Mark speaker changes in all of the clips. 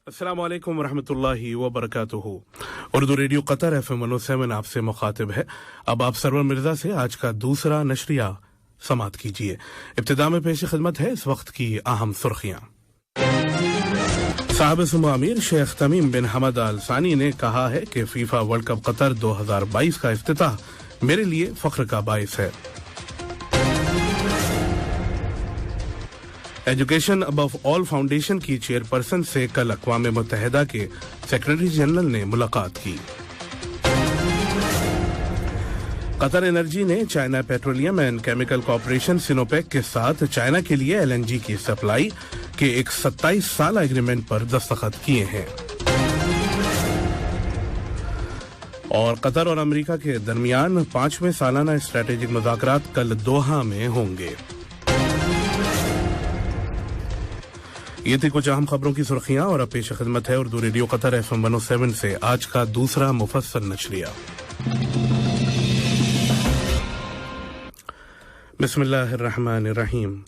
Speaker 1: अस्सलाम वालेकुम रहमतुल्लाहि व बरकातुहू। उर्दू रेडियो कतर FM 107 आपसे मुखातिब है। अब आप सरवर मिर्जा से आज का दूसरा नशरिया समात कीजिए। इब्तिदा में पेश खिदमत है इस वक्त की अहम सुर्खियां। साहिब सुमो अमीर शेख तमीम बिन हमद अल सानी ने कहा है कि फीफा वर्ल्ड कप कतर 2022 का इफ्तिताह मेरे लिए फख्र का बाइस है। एजुकेशन अबव ऑल फाउंडेशन की चेयरपर्सन से कल अक़वाम मुत्तहिदा के सेक्रेटरी जनरल ने मुलाकात की। कतर एनर्जी ने China petroleum and chemical corporation Sinopec के साथ चाइना के लिए LNG की सप्लाई के एक 27 साल एग्रीमेंट पर दस्तखत किए हैं। और कतर और अमेरिका के दरमियान 5वें सालाना स्ट्रैटेजिक मुज़ाकरात कल दोहा में होंगे। ये थी कुछ अहम खबरों की सुर्खियां और अब पेश खिदमत है उर्दू रेडियो कतर FM 107 से आज का दूसरा मुफस्सल नशरिया। बिस्मिल्लाहिर्रहमानिर्रहीम।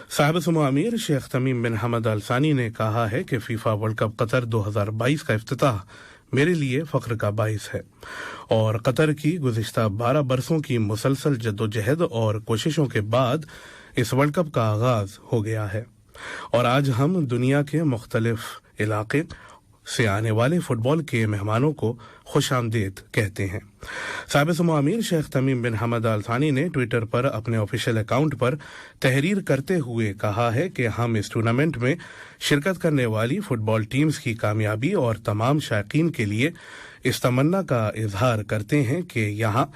Speaker 1: साहिब सुमो अमीर शेख तमीम बिन हमद अल सानी ने कहा है कि फीफा वर्ल्ड कप कतर 2022 का इफ्तिताह मेरे लिए फख्र का बाइस है और कतर की गुज़िश्ता 12 बरसों की मुसलसल जद्दोजहद और कोशिशों के बाद इस वर्ल्ड कप का आगाज हो गया है और आज हम दुनिया के मुख्तलिफ इलाके से आने वाले फुटबॉल के मेहमानों को खुशामदीद कहते हैं। साहिब सुमो अमीर शेख तमीम बिन हमद अल सानी ने ट्विटर पर अपने ऑफिशियल अकाउंट पर तहरीर करते हुए कहा है कि हम इस टूर्नामेंट में शिरकत करने वाली फुटबॉल टीम्स की कामयाबी और तमाम शायकीन के लिए इस तमन्ना का इजहार करते हैं कि यहाँ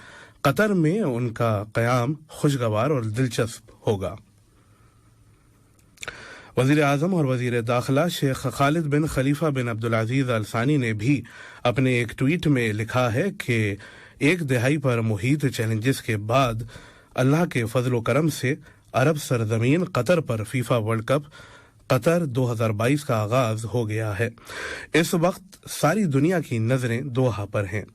Speaker 1: कतर में उनका क़याम खुशगवार और दिलचस्प होगा। वज़ीर आज़म और वज़ीर दाखिला शेख खालिद बिन खलीफा बिन अब्दुल अजीज़ अल सानी ने भी अपने एक ट्वीट में लिखा है कि एक दिहाई पर मुहीत चैलेंजेस के बाद अल्लाह के फजल व करम से अरब सरजमीन कतर पर फीफा वर्ल्ड कप कतर 2022 का आगाज हो गया है। इस वक्त सारी दुनिया की नजरें दोहा पर हैं।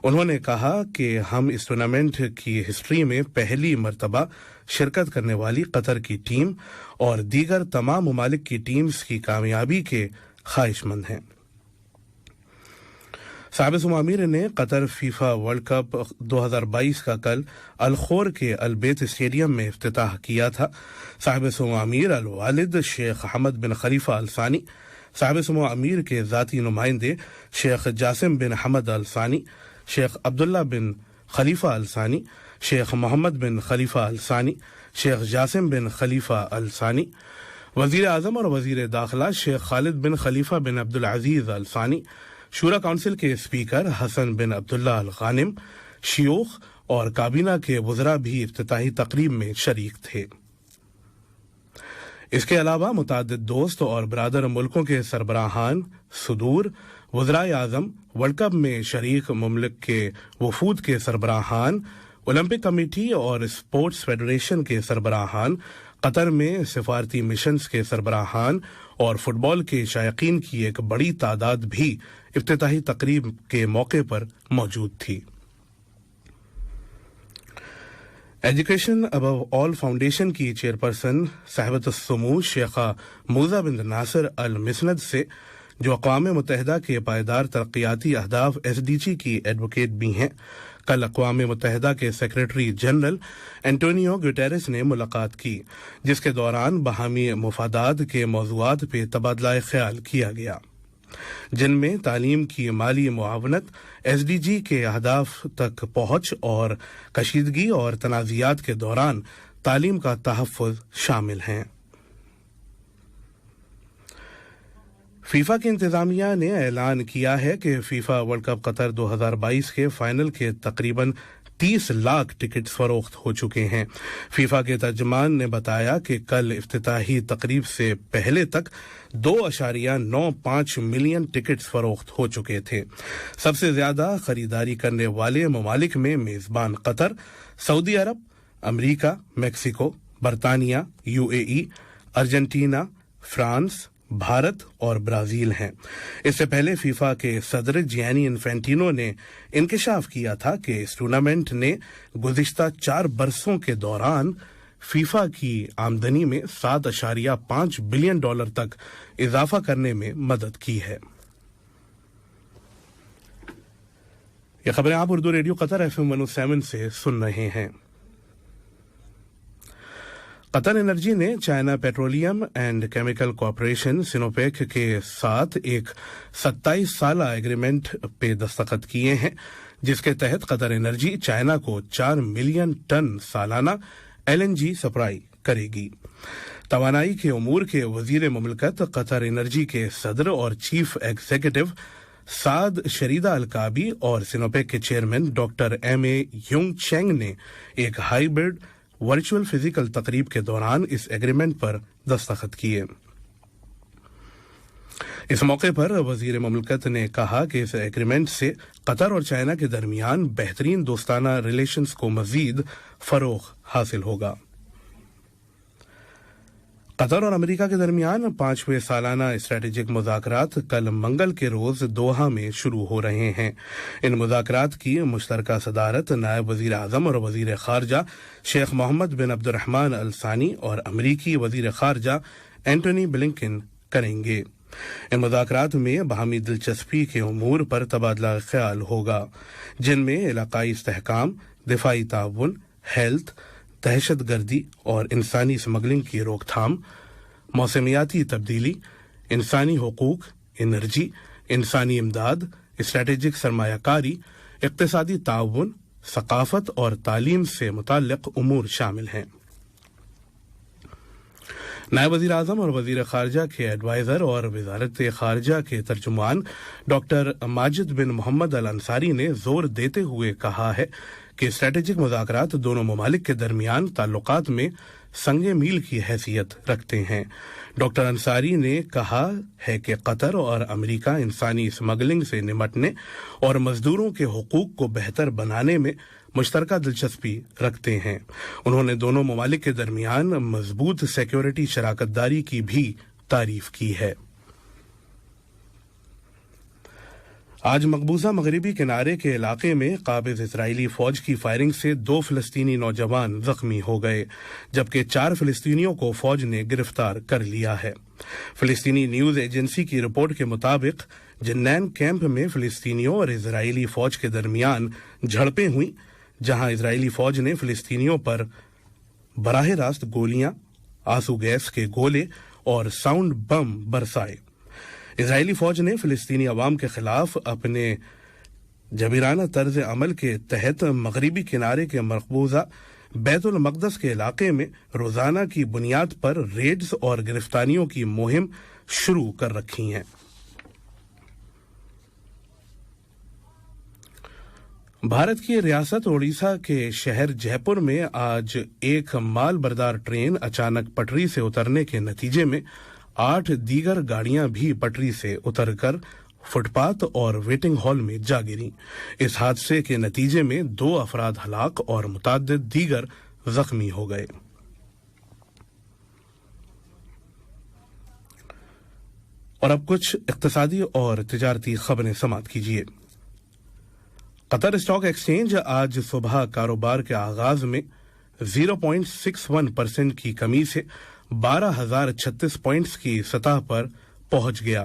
Speaker 1: उन्होंने कहा कि हम इस टूर्नामेंट की हिस्ट्री में पहली मर्तबा शिरकत करने वाली कतर की टीम और दीगर तमाम ममालिक की टीम्स की कामयाबी के ख्वाहिशमंद हैं। साहिब सुमो अमीर ने कतर फीफा वर्ल्ड कप 2022 का कल अलखोर के अलबेत स्टेडियम में इफ्तिताह किया था। साहिब सुमो अमीर अल वालिद शेख हमद बिन खलीफा अल सानी, साहिब सुमो अमीर के ज़ाती नुमाइंदे शेख जासिम बिन हमद अल सानी, शेख अब्दुल्ला बिन खलीफा अल सानी, शेख मोहम्मद बिन खलीफा अल सानी, शेख जासिम बिन खलीफा अल सानी, वज़ीर आज़म और वज़ीर दाखिला शेख खालिद बिन खलीफा बिन अब्दुल अजीज़ अल सानी, शूरा काउंसिल के स्पीकर हसन बिन अब्दुल्ला अल गानिम, शियूख और काबीना के वज़रा भी इफ्तिताही तकरीब में शरीक थे। इसके अलावा मुताद्दिद दोस्त और बरादर मुल्कों के सरबराहान, सुदूर, वज़राए आज़म, वर्ल्ड कप में शरीक मुमलिक के वफूद के सरबराहान, ओलंपिक कमेटी और स्पोर्ट्स फेडरेशन के सरबराहान, कतर में सिफारती मिशंस के सरबराहान और फुटबॉल के शायकीन की एक बड़ी तादाद भी इफ्तिताही तकरीब के मौके पर मौजूद थी। एजुकेशन अबव ऑल फाउंडेशन की चेयरपर्सन साहिबत सुमू शेखा मूसा बिन नासिर अल मिसनद से, जो अक़वाम मुत्तहिदा के पायदार तरक्याती अहदाफ SDG की एडवोकेट भी हैं, कल अक़वाम मुत्तहिदा के सेक्रेटरी जनरल एंटोनियो गुटेरेस ने मुलाकात की, जिसके दौरान बाहमी मुफादात के मौज़ूआत पे तबादला ख्याल किया गया, जिनमें तालीम की माली मुआवनत, SDG के अहदाफ तक पहुँच और कशीदगी और तनाज़ियात के दौरान तालीम का तहफ़्फ़ुज़ शामिल हैं। फीफा की इंतजामिया ने ऐलान किया है कि फीफा वर्ल्ड कप कतर 2022 के फाइनल के तकरीबन 30 लाख टिकट्स फरोख्त हो चुके हैं। फीफा के तर्जमान ने बताया कि कल इफ्तिताही तकरीब से पहले तक 2.95 मिलियन टिकट्स फरोख्त हो चुके थे। सबसे ज्यादा खरीदारी करने वाले ममालिक में मेजबान कतर, सऊदी अरब, अमरीका, मेक्सिको, बरतानिया, UAE, अर्जेंटीना, फ्रांस, भारत और ब्राजील हैं। इससे पहले फीफा के सदर जियानी इन्फेंटिनो ने इंकशाफ किया था कि इस टूर्नामेंट ने गुज़िश्ता 4 बरसों के दौरान फीफा की आमदनी में 7.5 बिलियन डॉलर तक इजाफा करने में मदद की है। ये खबरें आप उर्दू रेडियो कतर FM 107 से सुन रहे हैं। कतर एनर्जी ने China petroleum and chemical corporation Sinopec के साथ एक 27 साल एग्रीमेंट पे दस्तखत किए हैं, जिसके तहत कतर एनर्जी चाइना को 4 मिलियन टन सालाना LNG सप्लाई करेगी। तवानाई के उमूर के वजीर मुमलकत कतर एनर्जी के सदर और चीफ एग्जीक्यूटिव साद शरीदा अलकाबी और सिनोपेक के chairman doctor MA Yung Cheng ने एक हाइब्रिड वर्चुअल फिजिकल तकरीब के दौरान इस एग्रीमेंट पर दस्तखत किए। इस मौके पर वजीर मुमलकत ने कहा कि इस एग्रीमेंट से कतर और चाइना के दरमियान बेहतरीन दोस्ताना रिलेशंस को मजीद फरोग हासिल होगा। कतर और अमेरिका के दरमियान 5वें सालाना स्ट्रेटेजिक मुज़ाकरात कल मंगल के रोज दोहा में शुरू हो रहे हैं। इन मुज़ाकरात की मुश्तरका सदारत नायब वजीर आज़म और वजीर खारजा शेख मोहम्मद बिन अब्दुर्रहमान अल सानी और अमरीकी वजीर खारजा एंटोनी ब्लिंकन करेंगे। इन मुज़ाकरात में बाहमी दिलचस्पी के उमूर पर तबादला ख्याल होगा, जिनमें इलाकाई इस्तेहकाम, दिफाई ताउन, हेल्थ, दहशत गर्दी और इंसानी स्मगलिंग की रोकथाम, मौसमियाती तब्दीली, इंसानी हुकूक, एनर्जी, इंसानी इमदाद, स्ट्रेटेजिक सरमायाकारी, इक्तिसादी ताउन, सकाफत और तालीम से मुताल्लिक उमूर शामिल हैं। नायब वज़ीर आज़म और वज़ीर खारजा के एडवाइज़र और वज़ारत खारजा के तर्जुमान डॉक्टर माजिद बिन मोहम्मद अल अंसारी ने जोर देते हुए कहा है कि स्ट्रेटेजिक मुज़ाकरात दोनों ममालिक के दरमियान ताल्लुकात में संगे मील की हैसियत रखते हैं। डॉक्टर अंसारी ने कहा है कि कतर और अमेरिका इंसानी स्मगलिंग से निमटने और मजदूरों के हुकूक को बेहतर बनाने में मुश्तरका दिलचस्पी रखते हैं। उन्होंने दोनों ममालिक के दरमियान मजबूत सिक्योरिटी शराकतदारी की भी तारीफ की है। आज मकबूजा मगरिबी किनारे के इलाके में काबिज इजरायली फौज की फायरिंग से 2 फिलिस्तीनी नौजवान जख्मी हो गए, जबकि 4 फिलिस्तीनियों को फौज ने गिरफ्तार कर लिया है। फिलिस्तीनी न्यूज एजेंसी की रिपोर्ट के मुताबिक जन्नैन कैंप में फिलिस्तीनियों और इजरायली फौज के दरमियान झड़पें हुई, जहां इजरायली फौज ने फिलिस्तीनियों पर बराह रास्त गोलियां, आंसू गैस के गोले और साउंड बम बरसाए। इजरायली फौज ने फिलिस्तीनी अवाम के खिलाफ अपने जबीराना तर्ज अमल के तहत मगरिबी किनारे के मकबूजा बैतुल मक़दस के इलाके में रोजाना की बुनियाद पर रेड्स और गिरफ्तारियों की मुहिम शुरू कर रखी हैं। भारत की रियासत ओडिशा के शहर जयपुर में आज एक माल बरदार ट्रेन अचानक पटरी से उतरने के नतीजे में 8 दीगर गाड़ियां भी पटरी से उतरकर फुटपाथ और वेटिंग हॉल में जा गिरी। इस हादसे के नतीजे में 2 अफराद हलाक और मुताद्दिद दीगर जख्मी हो गए। और अब कुछ इक्तिसादी और तिजारती खबरें समाअत कीजिए। कतर स्टॉक एक्सचेंज आज सुबह कारोबार के आगाज में 0.61% की कमी से 12,036 पॉइंट्स की सतह पर पहुंच गया।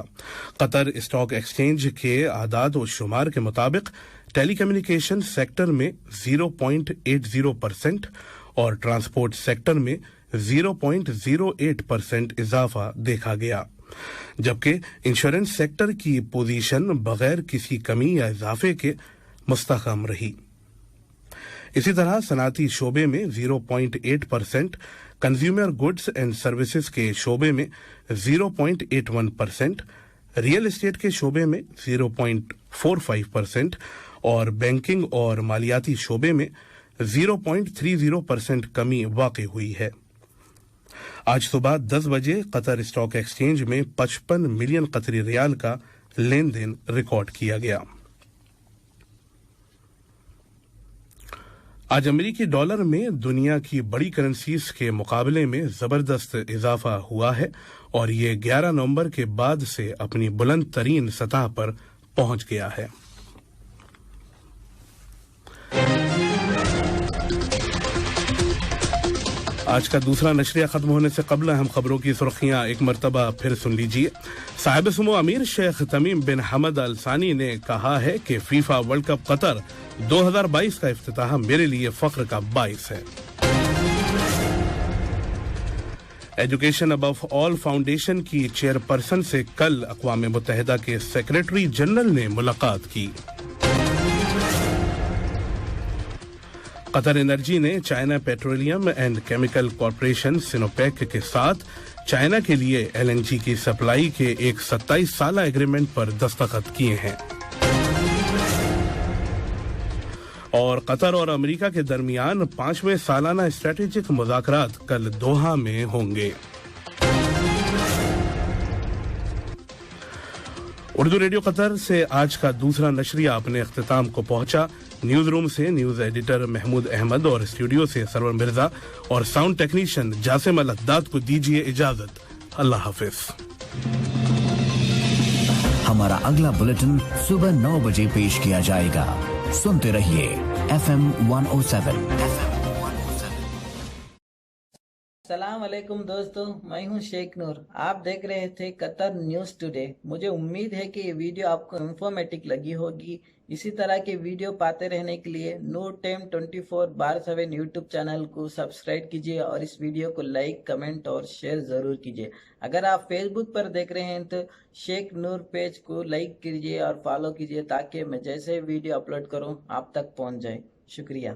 Speaker 1: कतर स्टॉक एक्सचेंज के आदाद और शुमार के मुताबिक टेलीकम्युनिकेशन सेक्टर में 0.80% और ट्रांसपोर्ट सेक्टर में 0.08% इजाफा देखा गया, जबकि इंश्योरेंस सेक्टर की पोजीशन बगैर किसी कमी या इजाफे के मुस्तहकम रही। इसी तरह सनाती शोबे में 0.8%, कंज्यूमर गुड्स एंड सर्विसेज के शोबे में 0.81%, रियल एस्टेट के शोबे में 0.45% और बैंकिंग और मालियाती शोबे में 0.30% कमी वाक़ई हुई है। आज सुबह 10 बजे कतर स्टॉक एक्सचेंज में 55 मिलियन कतरी रियाल का लेन देन रिकॉर्ड किया गया। आज अमेरिकी डॉलर में दुनिया की बड़ी करेंसीज के मुकाबले में जबरदस्त इजाफा हुआ है और ये 11 नवंबर के बाद से अपनी बुलंद तरीन सतह पर पहुंच गया है। آج کا دوسرا نشریہ ختم ہونے سے قبل اہم خبروں کی سرخیاں ایک مرتبہ پھر سن لیجیے۔ صاحب سمو امیر شیخ تمیم بن حمد ال ثانی نے کہا ہے کہ فیفا ورلڈ کپ قطر 2022 کا افتتاح میرے لیے فخر کا باعث ہے۔ ایجوکیشن ابو آل فاؤنڈیشن کی چیئرپرسن سے کل اقوام متحدہ کے سیکریٹری جنرل نے ملاقات کی۔ قطر انرجی نے China petroleum and chemical corporation Sinopec کے ساتھ چائنا کے لیے ایل این جی کی سپلائی کے ایک 27 سالہ ایگریمنٹ پر دستخط کیے ہیں۔ اور قطر اور امریکہ کے درمیان 5ویں سالانہ اسٹریٹجک مذاکرات کل دوحہ میں ہوں گے۔ اردو ریڈیو قطر سے آج کا دوسرا نشریہ اپنے اختتام کو پہنچا۔ نیوز روم سے نیوز ایڈیٹر محمود احمد اور اسٹوڈیو سے سرور مرزا اور ساؤنڈ ٹیکنیشین جاسم الحداد کو دیجیے اجازت۔ اللہ حافظ۔
Speaker 2: ہمارا اگلا بلیٹن صبح 9 بجے پیش کیا جائے گا۔ سنتے رہیے FM 107۔
Speaker 3: السلام علیکم دوستو، میں ہوں شیخ نور۔ آپ دیکھ رہے تھے قطر نیوز ٹوڈے۔ مجھے امید ہے کہ یہ ویڈیو آپ کو انفارمیٹک لگی ہوگی۔ اسی طرح کے ویڈیو پاتے رہنے کے لیے نور ٹائم 24/7 یوٹیوب چینل کو سبسکرائب کیجیے اور اس ویڈیو کو لائک، کمنٹ اور شیئر ضرور کیجیے۔ اگر آپ فیس بک پر دیکھ رہے ہیں تو شیخ نور پیج کو لائک کیجیے اور فالو کیجیے تاکہ میں جیسے ویڈیو اپلوڈ کروں آپ تک پہنچ جائے۔ شکریہ۔